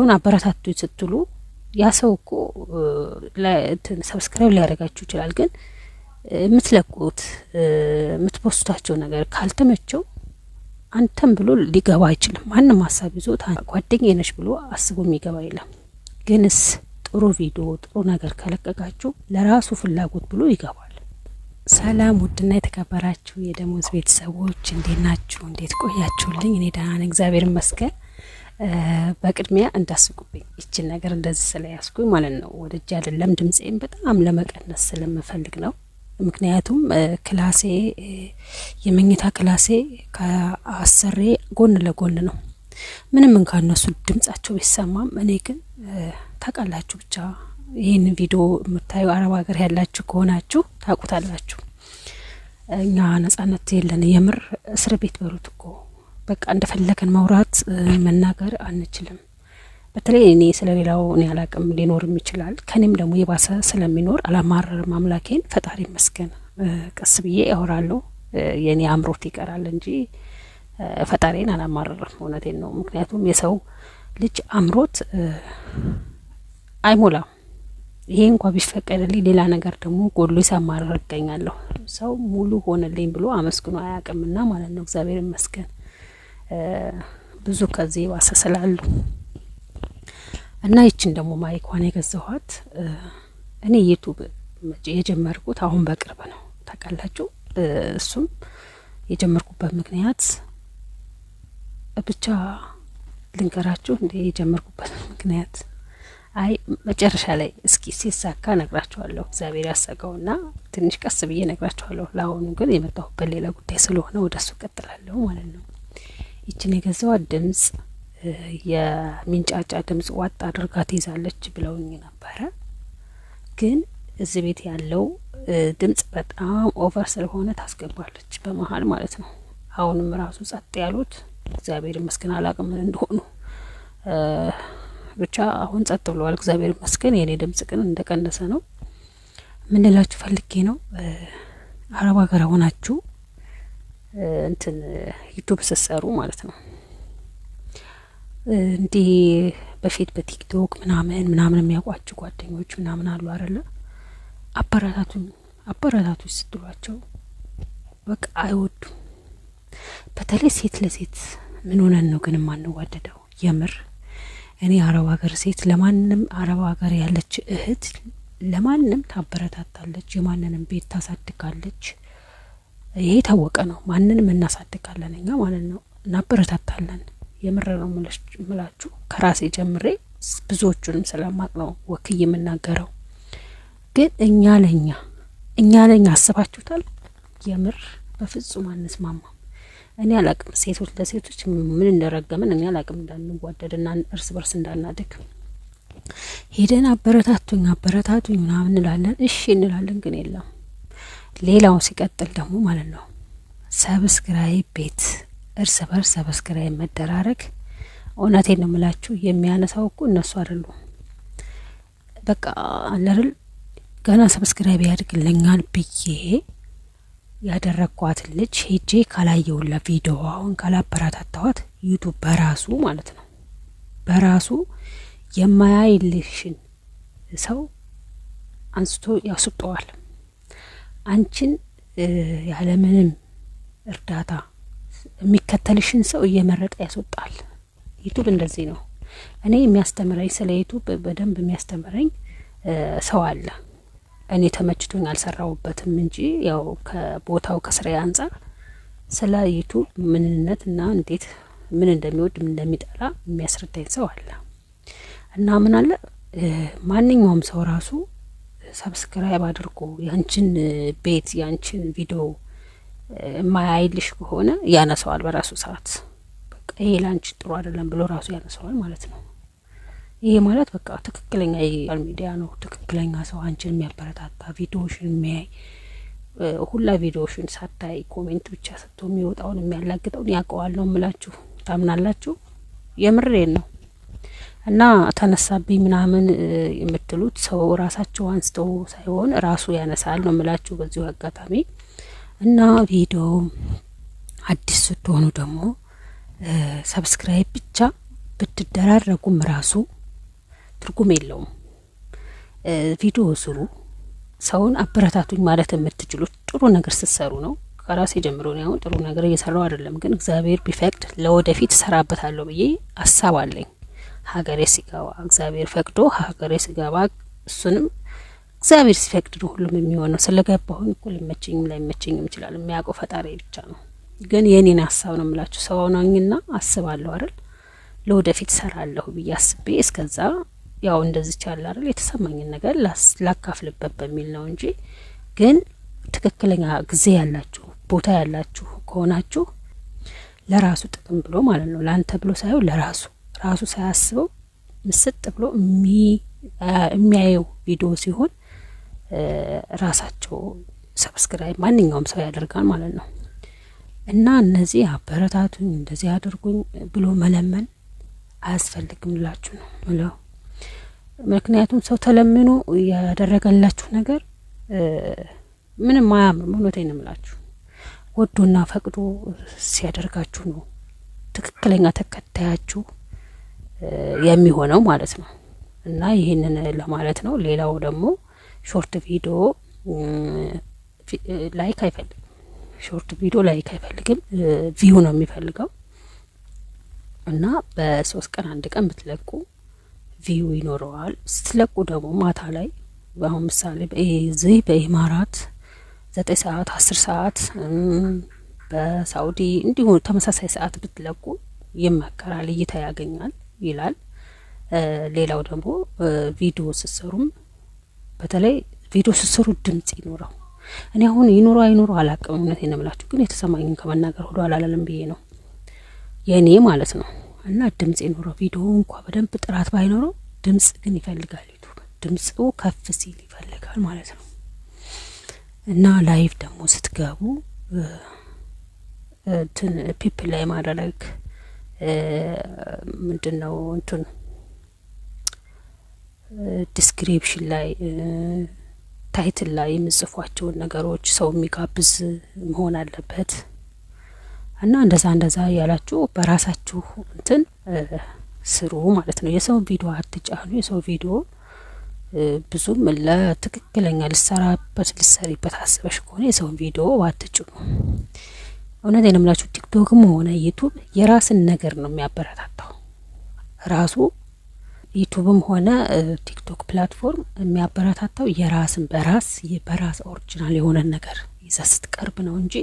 አሁን አበረታቱኝ ስትሉ ያ ሰው እኮ ሰብስክራይብ ሊያደርጋችሁ ይችላል። ግን የምትለቁት የምትፖስቷቸው ነገር ካልተመቸው አንተም ብሎ ሊገባ አይችልም። ማንም ሀሳብ ይዞት ጓደኛዬ ነሽ ብሎ አስቦ የሚገባ የለም። ግንስ ጥሩ ቪዲዮ ጥሩ ነገር ከለቀቃችሁ ለራሱ ፍላጎት ብሎ ይገባል። ሰላም ውድና የተከበራችሁ የደሞዝ ቤተሰቦች እንዴት ናችሁ? እንዴት ቆያችሁልኝ? እኔ ደህና ነኝ እግዚአብሔር ይመስገን። በቅድሚያ እንዳስቁብኝ ይችን ነገር እንደዚህ ስለያዝኩኝ ማለት ነው ወደጅ አይደለም ድምጼን በጣም ለመቀነስ ስለምፈልግ ነው። ምክንያቱም ክላሴ የመኝታ ክላሴ ከአሰሬ ጎን ለጎን ነው። ምንም እንኳን እነሱ ድምጻቸው ቢሰማም እኔ ግን ታውቃላችሁ ብቻ ይሄን ቪዲዮ የምታዩ አረብ ሀገር ያላችሁ ከሆናችሁ ታውቁታላችሁ። እኛ ነጻነት የለን የምር እስር ቤት በሩት እኮ በቃ እንደፈለከን ማውራት መናገር አንችልም። በተለይ እኔ ስለሌላው እኔ አላቅም ሊኖርም ይችላል ከኔም ደግሞ የባሰ ስለሚኖር አላማረርም። አምላኬን ፈጣሪ ይመስገን ቀስ ብዬ ያወራለሁ። የኔ አምሮት ይቀራል እንጂ ፈጣሪን አላማረርም። እውነቴን ነው። ምክንያቱም የሰው ልጅ አምሮት አይሞላም። ይሄ እንኳን ቢፈቀድልኝ ሌላ ነገር ደግሞ ጎሎ ይሳማረር ይገኛለሁ። ሰው ሙሉ ሆነልኝ ብሎ አመስግኖ አያውቅምና ማለት ነው። እግዚአብሔር ይመስገን ብዙ ከዚህ ባሰ ስላሉ እና ይችን ደግሞ ማይኳን የገዛኋት እኔ ዩቲዩብ የጀመርኩት አሁን በቅርብ ነው ታውቃላችሁ። እሱም የጀመርኩበት ምክንያት ብቻ ልንገራችሁ እንዴ የጀመርኩበት ምክንያት አይ መጨረሻ ላይ እስኪ ሲሳካ ነግራችኋለሁ። እግዚአብሔር ያሰጋውና ትንሽ ቀስ ብዬ ነግራችኋለሁ። ለአሁኑ ግን የመጣሁበት ሌላ ጉዳይ ስለሆነ ወደሱ ቀጥላለሁ ማለት ነው። ይችን የገዛኋት ድምጽ የሚንጫጫ ድምጽ ዋጥ አድርጋ ትይዛለች ብለውኝ ነበረ። ግን እዚህ ቤት ያለው ድምጽ በጣም ኦቨር ስለሆነ ታስገባለች በመሃል ማለት ነው። አሁንም ራሱ ጸጥ ያሉት እግዚአብሔር ይመስገን አላቅም ምን እንደሆኑ ብቻ አሁን ጸጥ ብለዋል እግዚአብሔር ይመስገን። የኔ ድምጽ ግን እንደቀነሰ ነው። ምን ልላችሁ ፈልጌ ነው አረብ ሀገር ሆናችሁ እንትን ዩቲዩብ ስትሰሩ ማለት ነው እንዲህ በፊት በቲክቶክ ምናምን የሚያውቋችሁ ጓደኞች ምናምን አሉ አይደለ? አበረታቱኝ ስትሏቸው በቃ አይወዱም። በተለይ ሴት ለሴት ምን ሆነን ነው ግን ማንዋደደው? የምር እኔ አረብ ሀገር ሴት ለማንም አረብ ሀገር ያለች እህት ለማንም ታበረታታለች፣ የማንንም ቤት ታሳድጋለች። ይሄ ታወቀ ነው። ማንንም እናሳድጋለን እኛ ማለት ነው፣ እናበረታታለን። የምር ነው ምላችሁ ከራሴ ጀምሬ ብዙዎቹንም ስለማቅ ነው ወክዬ የምናገረው። ግን እኛ ለኛ አስባችሁታል? የምር በፍጹም አንስማማም። እኔ አላቅም ሴቶች ለሴቶች ምን እንደረገመን እኔ አላቅም። እንዳንዋደድና እርስ በርስ እንዳናድግ ሄደን አበረታቱኝ ምናምን እንላለን። እሺ እንላለን ግን የለም። ሌላው ሲቀጥል ደግሞ ማለት ነው ሰብስክራይብ ቤት እርስ በርስ ሰብስክራይብ መደራረግ እውነቴን ነው የምላችሁ የሚያነሳው እኮ እነሱ አይደሉም። በቃ አለርል ገና ሰብስክራይብ ያድርግልኛል ብዬ ያደረኳት ልጅ ሄጄ ካላየውላ ቪዲዮ አሁን ካላበረታታኋት ዩቲዩብ በራሱ ማለት ነው በራሱ የማያይልሽን ሰው አንስቶ ያስወጣዋል። አንቺን ያለምንም እርዳታ የሚከተልሽን ሰው እየመረጠ ያስወጣል። ዩቲዩብ እንደዚህ ነው። እኔ የሚያስተምረኝ ስለ ዩቲዩብ በደንብ የሚያስተምረኝ ሰው አለ። እኔ ተመችቶኝ አልሰራውበትም እንጂ ያው ከቦታው ከስራዬ አንፃር ስለ ዩቲዩብ ምንነትና እንዴት ምን እንደሚወድ ምን እንደሚጠላ የሚያስረዳኝ ሰው አለ። እና ምን አለ ማንኛውም ሰው ራሱ ሰብስክራይብ አድርጎ ያንቺን ቤት ያንቺን ቪዲዮ ማያይልሽ ከሆነ ያነሳዋል በራሱ ሰዓት። በቃ ይሄ ላንቺ ጥሩ አይደለም ብሎ ራሱ ያነሳዋል ማለት ነው። ይሄ ማለት በቃ ትክክለኛ የሶሻል ሚዲያ ነው። ትክክለኛ ሰው አንቺን የሚያበረታታ ቪዲዮሽን የሚያይ ሁላ ቪዲዮሽን ሳታይ ኮሜንት ብቻ ሰጥቶ የሚወጣውን የሚያላግጠውን ያውቀዋል ነው የምላችሁ። ታምናላችሁ? የምሬን ነው። እና ተነሳብኝ ምናምን የምትሉት ሰው ራሳቸው አንስተው ሳይሆን ራሱ ያነሳል ነው የምላችሁ በዚሁ አጋጣሚ። እና ቪዲዮ አዲስ ስትሆኑ ደግሞ ሰብስክራይብ ብቻ ብትደራረጉም ራሱ ትርጉም የለውም። ቪዲዮ ስሩ፣ ሰውን አበረታቱኝ ማለት የምትችሉት ጥሩ ነገር ስትሰሩ ነው። ከራሴ ጀምሮ ነው ጥሩ ነገር እየሰራው አይደለም፣ ግን እግዚአብሔር ቢፈቅድ ለወደፊት ሰራበታለሁ ብዬ አሳባለኝ። ሀገሬ ሲገባ እግዚአብሔር ፈቅዶ ሀገሬ ሲገባ እሱንም እግዚአብሔር ሲፈቅድ ነው ሁሉም የሚሆነው። ስለገባሁኝ እኮ ሊመቸኝም ላይመቸኝም ይችላል፣ የሚያውቀው ፈጣሪ ብቻ ነው። ግን የኔን ሀሳብ ነው የምላችሁ። ሰው ነኝና አስባለሁ አይደል፣ ለወደፊት ሰራለሁ ብዬ አስቤ እስከዛ ያው እንደዚህ ይቻላል አይደል የተሰማኝን ነገር ላካፍልበት በሚል ነው እንጂ ግን ትክክለኛ ጊዜ ያላችሁ ቦታ ያላችሁ ከሆናችሁ ለራሱ ጥቅም ብሎ ማለት ነው፣ ላንተ ብሎ ሳይሆን ራሱ ሳያስበው ምስጥ ብሎ የሚያየው ቪዲዮ ሲሆን ራሳቸው ሰብስክራይብ ማንኛውም ሰው ያደርጋል ማለት ነው። እና እነዚህ አበረታቱኝ እንደዚህ አድርጉኝ ብሎ መለመን አያስፈልግም ላችሁ ነው ምለው። ምክንያቱም ሰው ተለምኖ ያደረገላችሁ ነገር ምንም አያምርም። እውነቴን ነው የምላችሁ። ወዶና ፈቅዶ ሲያደርጋችሁ ነው ትክክለኛ ተከታያችሁ የሚሆነው ማለት ነው። እና ይሄንን ለማለት ነው። ሌላው ደግሞ ሾርት ቪዲዮ ላይክ አይፈልግም። ሾርት ቪዲዮ ላይክ አይፈልግም፣ ቪው ነው የሚፈልገው። እና በ3 ቀን 1 ቀን ብትለቁ ቪው ይኖረዋል። ስትለቁ ደግሞ ማታ ላይ አሁን ምሳሌ በዚህ በኢማራት 9 ሰዓት 10 ሰዓት በሳውዲ እንዲሁ ተመሳሳይ ሰዓት ብትለቁ ይመከራል፣ እይታ ያገኛል ይላል። ሌላው ደግሞ ቪዲዮ ስትሰሩም በተለይ ቪዲዮ ስትሰሩ ድምጽ ይኖረው። እኔ አሁን ይኖረው አይኖረው አላውቅም፣ እውነቴን ነው የምላችሁ። ግን የተሰማኝን ከመናገር ወደ አላለም ብዬ ነው የኔ ማለት ነው። እና ድምጽ ይኖረው። ቪዲዮ እንኳን በደንብ ጥራት ባይኖረው ድምጽ ግን ይፈልጋል። ዩቲዩብ ድምጹ ከፍ ሲል ይፈልጋል ማለት ነው። እና ላይቭ ደግሞ ስትገቡ እንትን ፒፕል ላይ ማድረግ ምንድነው እንትን ዲስክሪፕሽን ላይ ታይትል ላይ የምጽፏቸውን ነገሮች ሰው የሚጋብዝ መሆን አለበት። እና እንደዛ ያላችሁ በራሳችሁ እንትን ስሩ ማለት ነው። የሰው ቪዲዮ አትጫኑ። የሰው ቪዲዮ ብዙም ለትክክለኛ ልሰሪበት አስበሽ ከሆነ የሰው ቪዲዮ አትጭኑ። እውነቴን ነው የምላችሁ። ቲክቶክም ሆነ ዩቲዩብ የራስን ነገር ነው የሚያበረታታው ራሱ። ዩቲዩብም ሆነ ቲክቶክ ፕላትፎርም የሚያበረታታው የራስን በራስ ኦሪጂናል የሆነ ነገር ይዛ ስትቀርብ ነው እንጂ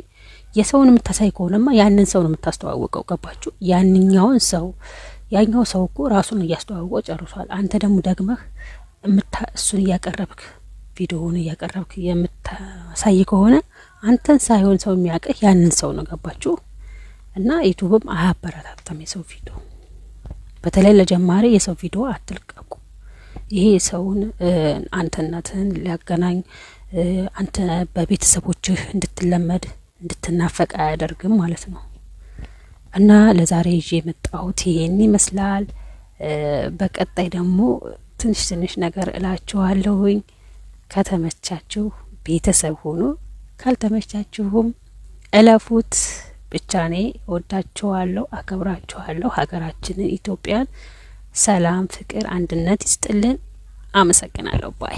የሰውን የምታሳይ ከሆነማ ያንን ሰው ነው የምታስተዋውቀው። ገባችሁ? ያኛው ሰው እኮ ራሱን እያስተዋወቀው ጨርሷል። አንተ ደግሞ ደግመህ እሱን እያቀረብክ ቪዲዮውን እያቀረብክ የምታሳይ ከሆነ አንተን ሳይሆን ሰው የሚያውቅህ ያንን ሰው ነው። ገባችሁ? እና ዩቲዩብም አያበረታታም የሰው ቪዲዮ። በተለይ ለጀማሪ የሰው ቪዲዮ አትልቀቁ። ይሄ ሰውን አንተነትን ሊያገናኝ አንተ በቤተሰቦችህ እንድትለመድ እንድትናፈቅ አያደርግም ማለት ነው። እና ለዛሬ ይዤ የመጣሁት ይሄን ይመስላል። በቀጣይ ደግሞ ትንሽ ነገር እላችኋለሁኝ። ከተመቻችሁ ቤተሰብ ሆኖ ካልተመቻችሁም እለፉት። ብቻ እኔ እወዳችኋለሁ፣ አከብራችኋለሁ። ሀገራችንን ኢትዮጵያን ሰላም፣ ፍቅር፣ አንድነት ይስጥልን። አመሰግናለሁ ባይ